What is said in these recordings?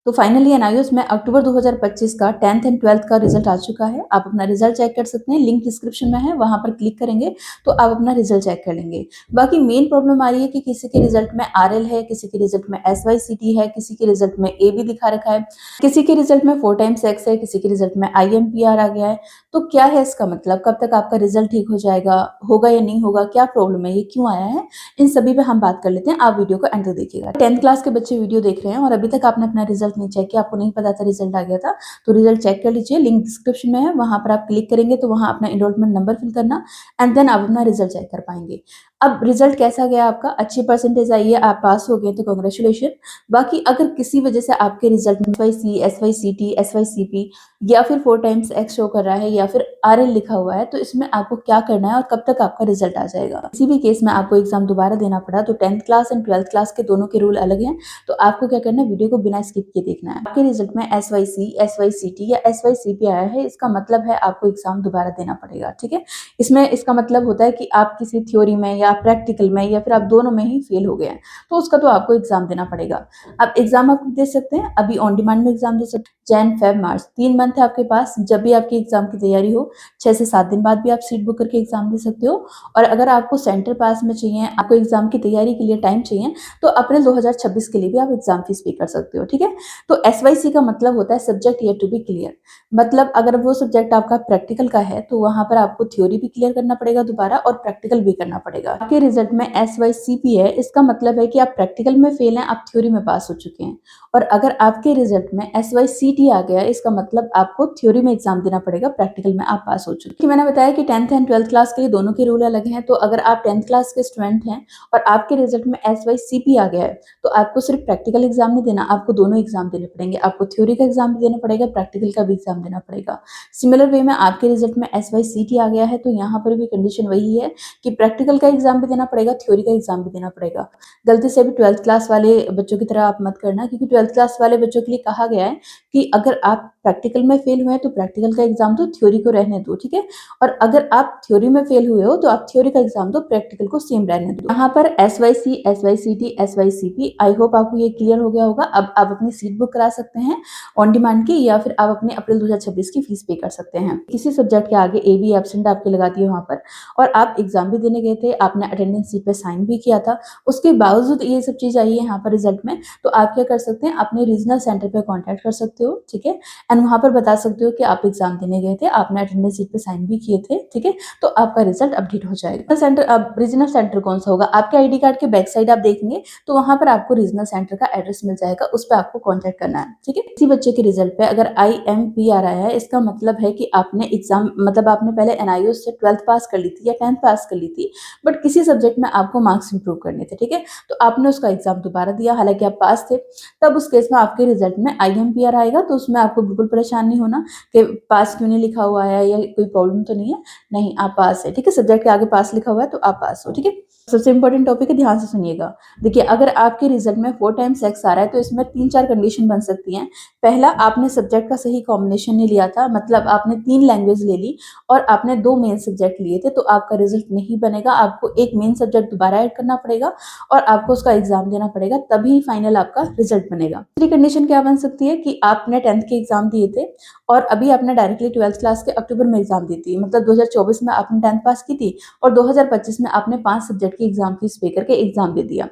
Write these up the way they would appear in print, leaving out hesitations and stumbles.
तो finally NIOS में अक्टूबर 2025 का 10th एंड 12th का रिजल्ट आ चुका है। आप अपना रिजल्ट चेक कर सकते हैं, लिंक डिस्क्रिप्शन में है, वहां पर क्लिक करेंगे तो आप अपना रिजल्ट चेक कर लेंगे। बाकी मेन प्रॉब्लम आ रही है कि किसी के रिजल्ट में आरएल है, किसी के रिजल्ट में एसवाईसीटी है, किसी के रिजल्ट में ए भी दिखा रखा है, किसी के रिजल्ट में 4 टाइम्स एक्स है, किसी के रिजल्ट में आईएमपीआर आ गया है। तो क्या है इसका मतलब, कब तक आपका रिजल्ट ठीक हो जाएगा, होगा या नहीं होगा, क्या प्रॉब्लम है, ये क्यों आया है, इन सभी पे हम बात कर लेते हैं। आप वीडियो को एंड तक देखिएगा। 10th क्लास के बच्चे वीडियो देख रहे हैं और अभी तक आपने अपना रिजल्ट नहीं चेक किया, आपको नहीं पता था रिजल्ट आ गया था, तो रिजल्ट चेक कर लीजिए। लिंक डिस्क्रिप्शन में है, वहां पर आप क्लिक करेंगे तो वहां अपना एनरोलमेंट नंबर फिल करना एंड देन आप अपना रिजल्ट चेक कर पाएंगे। अब रिजल्ट कैसा गया आपका, अच्छी परसेंटेज आई है, आप पास हो गए तो कांग्रेचुलेशन। बाकी अगर किसी वजह से आपके रिजल्ट में एसवाईसी, एसवाईसीटी, एसवाईसीपी या फिर 4 टाइम्स एक्स शो कर रहा है या फिर आरएल लिखा हुआ है, तो इसमें आपको क्या करना है और कब तक आपका रिजल्ट आ जाएगा। किसी भी केस में आपको एग्जाम दोबारा देना पड़ा तो 10th class and 12th class के दोनों के रूल अलग हैं, तो आपको क्या करना है, वीडियो को बिना स्किप किए देखना है। आपके रिजल्ट में एसवाईसी, एसवाईसीटी या एसवाईसीपी आया है, इसका मतलब है आपको एग्जाम दोबारा देना पड़ेगा। ठीक है, इसमें इसका मतलब होता है कि आप किसी थ्योरी में या प्रैक्टिकल में या फिर आप दोनों में ही फेल हो गए हैं, तो उसका तो आपको एग्जाम देना पड़ेगा। अब एग्जाम आप दे सकते हैं, अभी ऑन डिमांड में एग्जाम दे सकते हैं। जैन, फेब, मार्च 3 मंथ है आपके पास, जब भी आपकी एग्जाम की तैयारी हो 6 से 7 दिन बाद भी आप सीट बुक करके एग्जाम दे सकते हो। और अगर आपको सेंटर पास में चाहिए, आपको एग्जाम की तैयारी के लिए टाइम चाहिए, तो अप्रैल 2026 के लिए भी आप एग्जाम फीस पे कर सकते हो। ठीक है, तो एसवाईसी का मतलब होता है subject yet to be clear. मतलब अगर वो सब्जेक्ट आपका प्रैक्टिकल का है तो वहां पर आपको थ्योरी भी क्लियर करना पड़ेगा दोबारा और प्रैक्टिकल भी करना पड़ेगा। आपके रिजल्ट में एसवाईसीपी है, इसका मतलब है कि आप प्रैक्टिकल में फेल हैं, आप थ्योरी में पास हो चुके हैं। और अगर आपके रिजल्ट में एसवाईसीटी आ गया, इसका मतलब आपको थ्योरी में एग्जाम देना पड़ेगा, प्रैक्टिकल में आप पास हो चुके हैं। मैंने बताया कि 10th एंड 12th क्लास के लिए दोनों के रूल अलग हैं, तो अगर आप 10th क्लास के स्टूडेंट हैं और आपके रिजल्ट में एसवाईसीपी आ गया है, तो आपको सिर्फ प्रैक्टिकल एग्जाम नहीं देना, आपको दोनों एग्जाम देने पड़ेंगे। आपको थ्योरी का एग्जाम भी देना पड़ेगा, प्रैक्टिकल का भी एग्जाम देना पड़ेगा। सिमिलर वे में आपके रिजल्ट में एसवाईसीटी आ गया है, तो यहाँ पर भी कंडीशन वही है कि प्रैक्टिकल का एग्जाम भी देना पड़ेगा, थ्योरी का एग्जाम भी देना पड़ेगा। गलती से भी 12th क्लास वाले बच्चों की तरह आप मत करना, क्योंकि 12th क्लास वाले बच्चों के लिए कहा गया है कि अगर आप प्रैक्टिकल में फेल हुए हैं तो प्रैक्टिकल का एग्जाम दो, थ्योरी को रहने दो। ठीक है, और अगर आप थ्योरी में फेल हुए हो तो आप थ्योरी का एग्जाम दो, प्रैक्टिकल को सेम रहने दो। यहाँ पर एसवाईसी, एसवाईसीटी, एसवाईसीपी, आई होप आपको ये क्लियर हो गया होगा। अब आप अपनी सीट बुक करा सकते हैं ऑन डिमांड की, या फिर आप अपने अप्रैल 2026 की फीस पे कर सकते हैं। किसी सब्जेक्ट के आगे ए बी एब्सेंट आपके लगा दिए वहां पर, और आप एग्जाम भी देने गए थे, आपने अटेंडेंस शीट पे साइन भी किया था, उसके बावजूद ये सब चीज आई है यहाँ पर रिजल्ट में, तो आप क्या कर सकते हैं, अपने रीजनल सेंटर पे कॉन्टेक्ट कर सकते हो। ठीक है, एंड वहां पर बता सकते हो कि आप एग्जाम देने गए थे, आपने अटेंडेंस शीट पे साइन भी किए थे। ठीक है, तो आपका रिजल्ट अपडेट हो जाएगा। सेंटर, अब रीजनल सेंटर कौन सा होगा, आपके आईडी कार्ड के बैक साइड आप देखेंगे तो वहां पर आपको रीजनल सेंटर का एड्रेस मिल जाएगा, उस पर आपको कॉन्टेक्ट करना है। ठीक है, किसी बच्चे के रिजल्ट पे अगर आईएमपीआर आया है, इसका मतलब है कि आपने एग्जाम, मतलब आपने पहले एनआईओएस से 12th पास कर ली थी या 10th पास कर ली थी, बट किसी सब्जेक्ट में आपको मार्क्स इंप्रूव करने थे। ठीक है, तो आपने उसका एग्जाम दोबारा दिया, हालांकि आप पास थे, तब उस केस में आपके रिजल्ट में आईएमपीआर आएगा, तो उसमें आपको बिल्कुल परेशान नहीं होना कि पास क्यों नहीं लिखा हुआ है या कोई प्रॉब्लम तो नहीं है, नहीं, आप पास है। ठीक है, सब्जेक्ट के आगे पास लिखा हुआ है तो आप पास हो। ठीक है, सबसे इंपॉर्टेंट टॉपिक है, ध्यान से सुनिएगा। देखिए, अगर आपके रिजल्ट में 4 टाइम्स एक्स आ रहा है तो इसमें 3-4 कंडीशन बन सकती हैं। पहला, आपने सब्जेक्ट का सही कॉम्बिनेशन नहीं लिया था, मतलब आपने 3 लैंग्वेज ले ली और आपने 2 मेन सब्जेक्ट लिए थे, तो आपका रिजल्ट नहीं बनेगा, आपको एक मेन सब्जेक्ट दोबारा ऐड करना पड़ेगा और आपको उसका एग्जाम देना पड़ेगा, तभी फाइनल आपका रिजल्ट बनेगा। दूसरी कंडीशन क्या बन सकती है कि आपने 10th के एग्जाम दिए थे और अभी आपने डायरेक्टली 12th क्लास के अक्टूबर में एग्जाम दी थी, मतलब 2024 में आपने 10th पास की थी और 2025 में आपने 5 सब्जेक्ट की एग्जाम फीस पे करके एग्जाम दे दिया,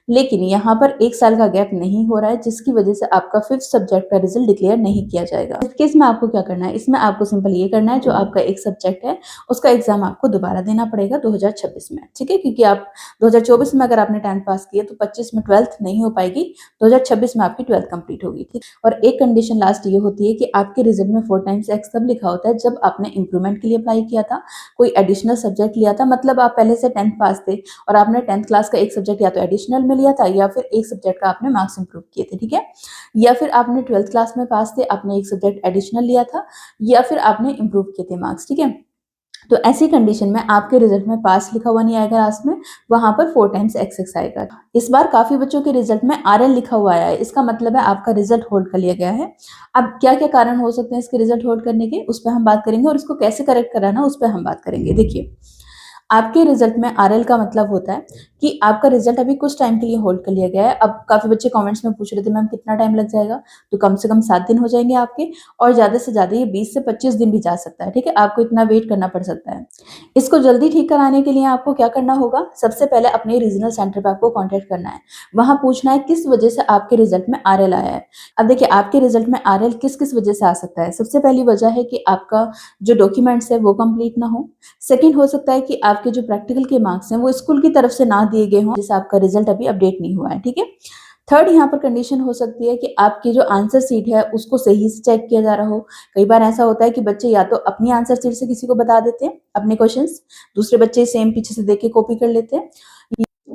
लेकिन यहाँ पर 1 साल का गैप नहीं हो रहा है, जिसकी वजह से आपका 5th सब्जेक्ट का रिजल्ट डिक्लेयर नहीं किया जाएगा। इस केस में आपको क्या करना है, इसमें आपको सिंपल ये करना है, जो आपका एक सब्जेक्ट है उसका एग्जाम आपको दोबारा देना पड़ेगा 2026 में। ठीक है, क्योंकि आप 2024 में अगर आपने 10th पास किया तो 25 में 12th नहीं हो पाएगी, 2026 में आपकी 12th कंप्लीट होगी। ठीक, और एक कंडीशन लास्ट ये होती है कि आपके रिजल्ट में 4 टाइम्स एक्स तब लिखा होता है जब आपने इंप्रूवमेंट के लिए अप्लाई किया था, कोई एडिशनल सब्जेक्ट लिया था, मतलब आप पहले से 10th पास थे और आपने 10th क्लास का एक सब्जेक्ट या तो एडिशनल में लिया था या फिर एक सब्जेक्ट का आपने मार्क्स इंप्रूव किए थे। ठीक है, या फिर आपने 12th क्लास में पास थे, आपने एक सब्जेक्ट एडिशनल लिया था, या फिर आपने इंप्रूव किए थे मार्क्स। ठीक है, तो ऐसी कंडीशन में आपके रिजल्ट में पास लिखा हुआ नहीं आएगा, लास्ट में वहां पर 4 टाइम्स एक्स आएगा। इस बार काफी बच्चों के रिजल्ट में आरएल लिखा हुआ आया है, इसका मतलब है आपका रिजल्ट होल्ड कर लिया गया है। अब क्या क्या कारण हो सकते हैं इसके रिजल्ट होल्ड करने के, उस पर हम बात करेंगे, और इसको कैसे करेक्ट कराना उस पर हम बात करेंगे। देखिए, आपके रिजल्ट में आरएल का मतलब होता है कि आपका रिजल्ट अभी कुछ टाइम के लिए होल्ड कर लिया गया है। अब काफ़ी बच्चे कमेंट्स में पूछ रहे थे मैम कितना टाइम लग जाएगा? तो कम से कम 7 दिन हो जाएँगे आपके और ज़्यादा से ज़्यादा ये 20 से 25 दिन भी जा सकता है, ठीक है? आपको इतना वेट करना पड़ सकता है। इसको जल्दी ठीक कराने के लिए आपको क्या करना होगा? सबसे पहले अपने रीजनल सेंटर पे आपको कॉन्टैक्ट करना है। वहाँ पूछना है किस वजह से आपके रिजल्ट में आरएल आया है। अब देखिए आपके रिजल्ट में आरएल किस-किस वजह से आ सकता है? सबसे पहली वजह है कि आपका जो डॉक्यूमेंट्स है वो कंप्लीट ना हो। सेकंड हो सकता है कि आपके जो प्रैक्टिकल के मार्क्स हैं वो स्कूल की तरफ से ना दिए गए हों, जिससे आपका रिजल्ट अभी अपडेट नहीं हुआ है, ठीक है? थर्ड यहाँ पर कंडीशन हो सकती है कि आपकी जो आंसर शीट है उसको सही से चेक किया जा रहा हो। कई बार ऐसा होता है कि बच्चे या तो अपनी आंसर शीट से किसी को बता देते हैं अपने क्वेश्चंस, दूसरे बच्चे सेम पीछे से देख के कॉपी कर लेते हैं।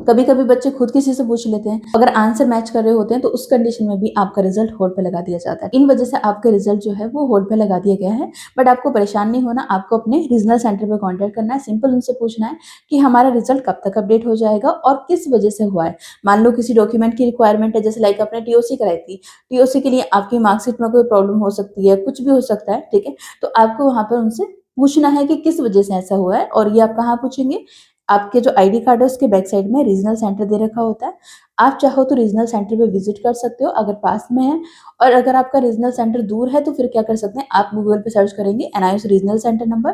कभी-कभी बच्चे खुद किसी से पूछ लेते हैं। अगर आंसर मैच कर रहे होते हैं तो उस कंडीशन में भी आपका रिजल्ट होल्ड पे लगा दिया जाता है। इन वजह से आपका रिजल्ट जो है वो होल्ड पे लगा दिया गया है। बट आपको परेशान नहीं होना, आपको अपने रीजनल सेंटर पे कॉन्टैक्ट करना है। सिंपल उनसे पूछना है कि हमारा रिजल्ट कब तक अपडेट हो जाएगा और किस वजह से हुआ है। मान लो किसी डॉक्यूमेंट की रिक्वायरमेंट है, जैसे लाइक आपने टीओसी कराई थी। टीओसी के लिए आपकी मार्कशीट में कोई प्रॉब्लम हो सकती है, कुछ भी हो सकता है, ठीक है? तो आपको वहाँ पर उनसे पूछना है कि किस वजह से ऐसा हुआ है और ये आप कहाँ पूछेंगे? आपके जो आईडी कार्ड है उसके बैक साइड में रीजनल सेंटर दे रखा होता है। आप चाहो तो रीजनल सेंटर पे विजिट कर सकते हो अगर पास में है, और अगर आपका रीजनल सेंटर दूर है तो फिर क्या कर सकते हैं, आप गूगल पे सर्च करेंगे NIOS regional centre number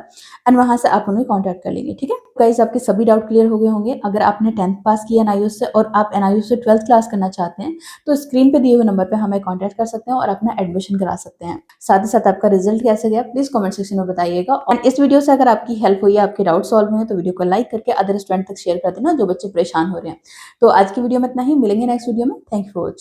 and वहाँ से आप उन्हें कॉन्टैक्ट कर लेंगे, ठीक है? गाइस आपके सभी डाउट क्लियर हो गए होंगे। अगर आपने 10th पास किया एनआईओएस से और आप एनआईओएस से 12th क्लास करना चाहते हैं तो स्क्रीन पे दिए हुए नंबर पे हमें कॉन्टैक्ट कर सकते हैं और अपना एडमिशन करा सकते हैं। साथ ही साथ आपका रिजल्ट कैसे गया प्लीज कमेंट सेक्शन में बताइएगा। और इस वीडियो से अगर आपकी हेल्प हुई है, आपके डाउट सॉल्व हुए हैं, तो वीडियो को लाइक करके अदर स्टूडेंट तक शेयर कर देना जो बच्चे परेशान हो रहे हैं। तो आज की वीडियो में इतना ही, मिलेंगे नेक्स्ट वीडियो में। Thank you for watching.